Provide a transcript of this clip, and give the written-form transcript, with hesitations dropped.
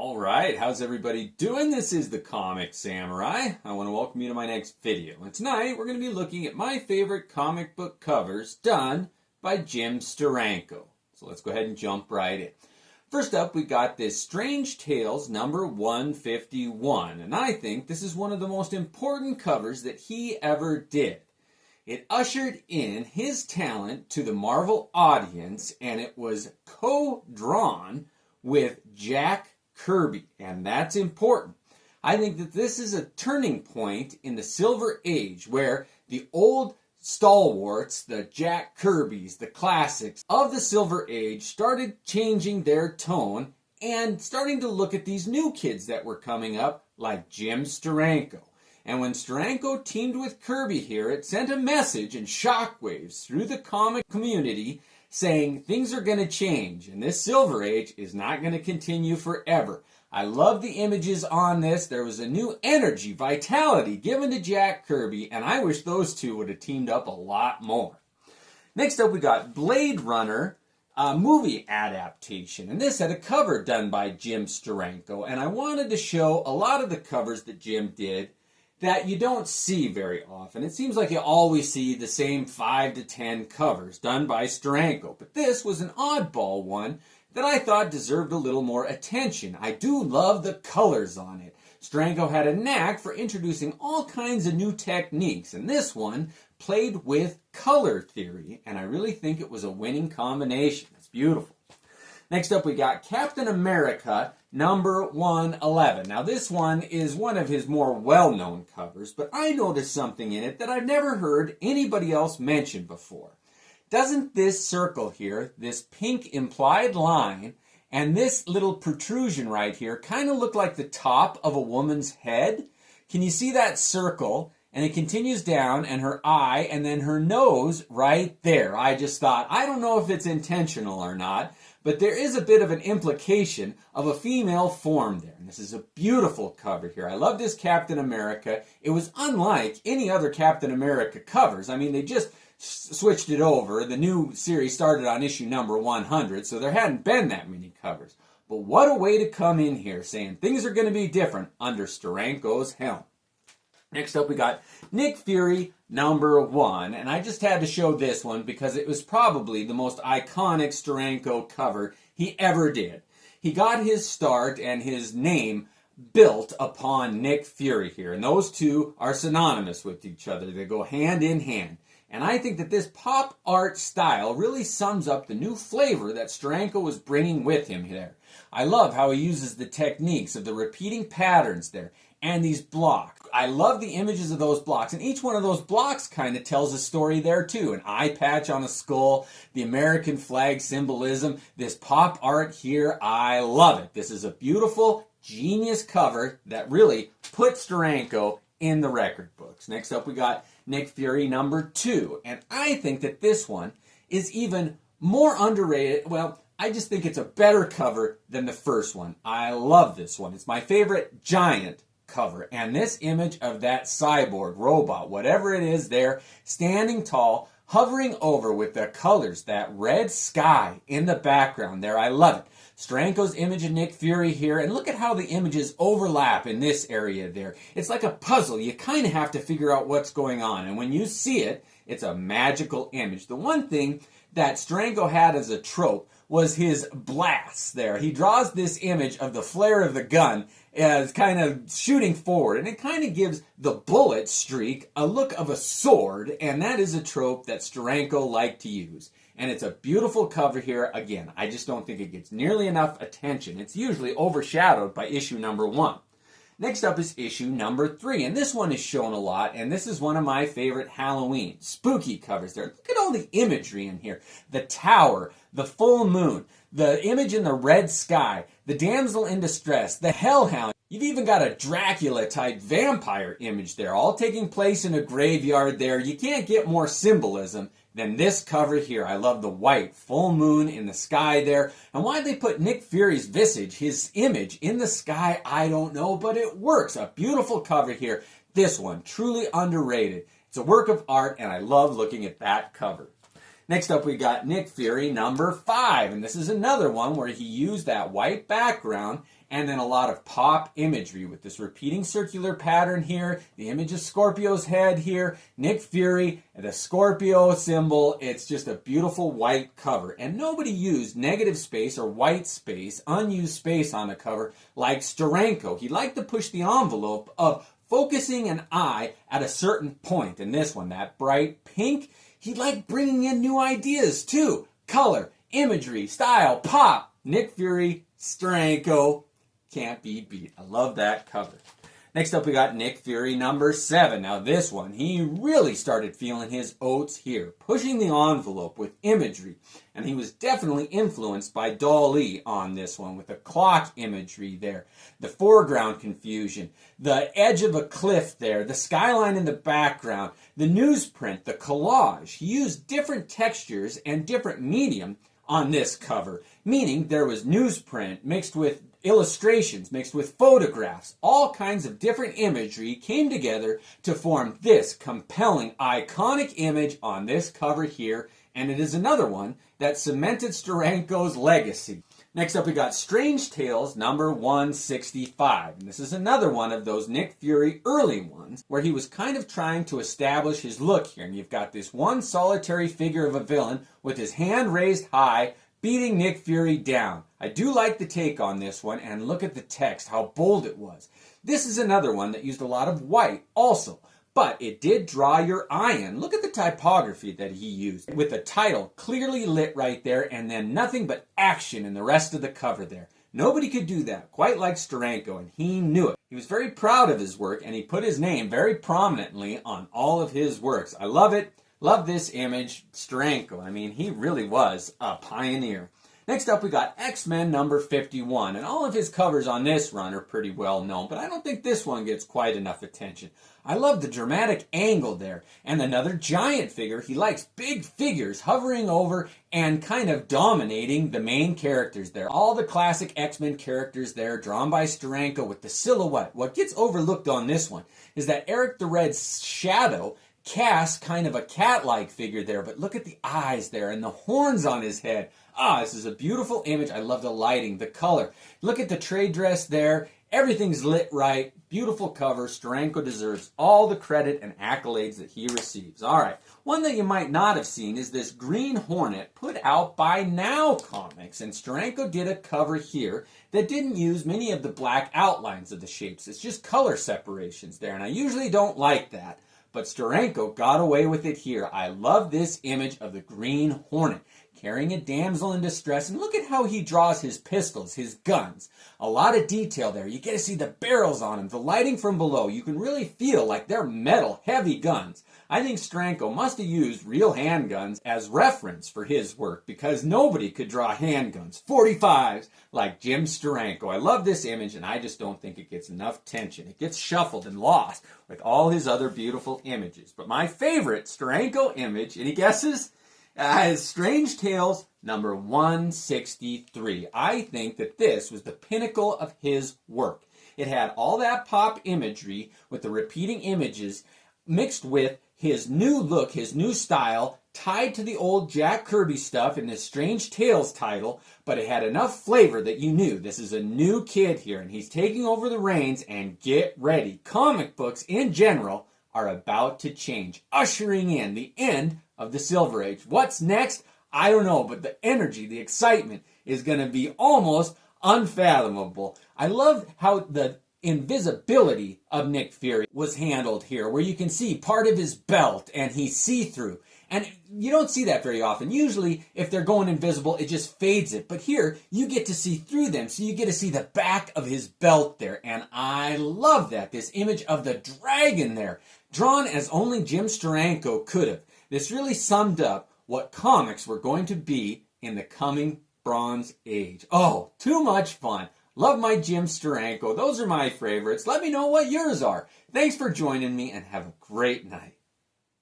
All right, how's everybody doing? This is the Comic Samurai. I want to welcome you to my next video. And tonight we're going to be looking at my favorite comic book covers done by Jim Steranko. So let's go ahead and jump right in. First up, we got this Strange Tales number 151. And I think this is one of the most important covers that he ever did. It ushered in his talent to the Marvel audience, and it was co-drawn with Jack Kirby, and that's important. I think that this is a turning point in the Silver Age where the old stalwarts, the Jack Kirbys, the classics of the Silver Age started changing their tone and starting to look at these new kids that were coming up like Jim Steranko. And when Steranko teamed with Kirby here, it sent a message and shockwaves through the comic community saying things are going to change and this Silver Age is not going to continue forever. I love the images on this. There was a new energy, vitality given to Jack Kirby, and I wish those two would have teamed up a lot more. Next up, we got Blade Runner movie adaptation, and this had a cover done by Jim Steranko, and I wanted to show a lot of the covers that Jim did that you don't see very often. It seems like you always see the same 5 to 10 covers done by Steranko, but this was an oddball one that I thought deserved a little more attention. I do love the colors on it. Steranko had a knack for introducing all kinds of new techniques, and this one played with color theory, and I really think it was a winning combination. It's beautiful. Next up, we got Captain America number 111. Now, this one is one of his more well-known covers, but I noticed something in it that I've never heard anybody else mention before. Doesn't this circle here, this pink implied line, and this little protrusion right here kind of look like the top of a woman's head? Can you see that circle? And it continues down, and her eye, and then her nose right there. I just thought, I don't know if it's intentional or not, but there is a bit of an implication of a female form there. And this is a beautiful cover here. I love this Captain America. It was unlike any other Captain America covers. I mean, they just switched it over. The new series started on issue number 100, so there hadn't been that many covers. But what a way to come in here, saying things are going to be different under Steranko's helm. Next up, we got Nick Fury number 1, and I just had to show this one because it was probably the most iconic Steranko cover he ever did. He got his start and his name built upon Nick Fury here, and those two are synonymous with each other. They go hand in hand. And I think that this pop art style really sums up the new flavor that Steranko was bringing with him there. I love how he uses the techniques of the repeating patterns there and these blocks. I love the images of those blocks, and each one of those blocks kind of tells a story there too. An eye patch on a skull, the American flag symbolism, this pop art here, I love it. This is a beautiful, genius cover that really put Steranko in the record books. Next up, we got Nick Fury number 2, and I think that this one is even more underrated. Well, I just think it's a better cover than the first one. I love this one. It's my favorite giant cover, and this image of that cyborg robot, whatever it is there, standing tall, hovering over with the colors, that red sky in the background there, I love it. Steranko's image of Nick Fury here, and look at how the images overlap in this area there. It's like a puzzle. You kind of have to figure out what's going on, and when you see it, it's a magical image. The one thing that Steranko had as a trope was his blasts there. He draws this image of the flare of the gun as kind of shooting forward, and it kind of gives the bullet streak a look of a sword, and that is a trope that Steranko liked to use. And it's a beautiful cover here. Again, I just don't think it gets nearly enough attention. It's usually overshadowed by issue number 1. Next up is issue number 3, and this one is shown a lot, and this is one of my favorite Halloween spooky covers there. Look at all the imagery in here. The tower, the full moon, the image in the red sky, the damsel in distress, the hellhound. You've even got a Dracula-type vampire image there, all taking place in a graveyard there. You can't get more symbolism than this cover here. I love the white full moon in the sky there. And why they put Nick Fury's visage, his image, in the sky, I don't know, but it works. A beautiful cover here. This one, truly underrated. It's a work of art, and I love looking at that cover. Next up, we got Nick Fury number 5, and this is another one where he used that white background and then a lot of pop imagery with this repeating circular pattern here, the image of Scorpio's head here, Nick Fury, the Scorpio symbol. It's just a beautiful white cover, and nobody used negative space or white space, unused space on the cover like Steranko. He liked to push the envelope of focusing an eye at a certain point. In this one, that bright pink, he liked bringing in new ideas too. Color, imagery, style, pop. Nick Fury, Steranko, can't be beat. I love that cover. Next up, we got Nick Fury number 7. Now this one, he really started feeling his oats here, pushing the envelope with imagery. And he was definitely influenced by Dali on this one with the clock imagery there, the foreground confusion, the edge of a cliff there, the skyline in the background, the newsprint, the collage. He used different textures and different medium on this cover, meaning there was newsprint mixed with illustrations, mixed with photographs. All kinds of different imagery came together to form this compelling, iconic image on this cover here, and it is another one that cemented Steranko's legacy. Next up, we got Strange Tales number 165. And this is another one of those Nick Fury early ones where he was kind of trying to establish his look here. And you've got this one solitary figure of a villain with his hand raised high, beating Nick Fury down. I do like the take on this one, and look at the text, how bold it was. This is another one that used a lot of white also, but it did draw your eye in. Look at the typography that he used, with the title clearly lit right there, and then nothing but action in the rest of the cover there. Nobody could do that quite like Steranko, and he knew it. He was very proud of his work, and he put his name very prominently on all of his works. I love it. Love this image. Steranko, I mean, he really was a pioneer. Next up, we got X-Men number 51, and all of his covers on this run are pretty well known, but I don't think this one gets quite enough attention. I love the dramatic angle there, and another giant figure. He likes big figures hovering over and kind of dominating the main characters there. All the classic X-Men characters there, drawn by Steranko with the silhouette. What gets overlooked on this one is that Eric the Red's shadow casts kind of a cat-like figure there, but look at the eyes there and the horns on his head. This is a beautiful image. I love the lighting, the color. Look at the trade dress there. Everything's lit right. Beautiful cover. Steranko deserves all the credit and accolades that he receives. All right. One that you might not have seen is this Green Hornet put out by Now Comics. And Steranko did a cover here that didn't use many of the black outlines of the shapes. It's just color separations there. And I usually don't like that, but Steranko got away with it here. I love this image of the Green Hornet carrying a damsel in distress, and look at how he draws his pistols, his guns. A lot of detail there. You get to see the barrels on them, the lighting from below. You can really feel like they're metal, heavy guns. I think Steranko must have used real handguns as reference for his work, because nobody could draw handguns, 45s, like Jim Steranko. I love this image, and I just don't think it gets enough attention. It gets shuffled and lost with all his other beautiful images. But my favorite Steranko image, any guesses? Is Strange Tales number 163. I think that this was the pinnacle of his work. It had all that pop imagery with the repeating images mixed with his new look, his new style, tied to the old Jack Kirby stuff in this Strange Tales title, but it had enough flavor that you knew this is a new kid here, and he's taking over the reins, and get ready. Comic books in general are about to change, ushering in the end of the Silver Age. What's next? I don't know, but the energy, the excitement is going to be almost unfathomable. I love how the invisibility of Nick Fury was handled here, where you can see part of his belt and he's see-through. And you don't see that very often. Usually, if they're going invisible, it just fades it. But here, you get to see through them, so you get to see the back of his belt there. And I love that. This image of the dragon there, drawn as only Jim Steranko could have. This really summed up what comics were going to be in the coming Bronze Age. Oh, too much fun. Love my Jim Steranko. Those are my favorites. Let me know what yours are. Thanks for joining me, and have a great night.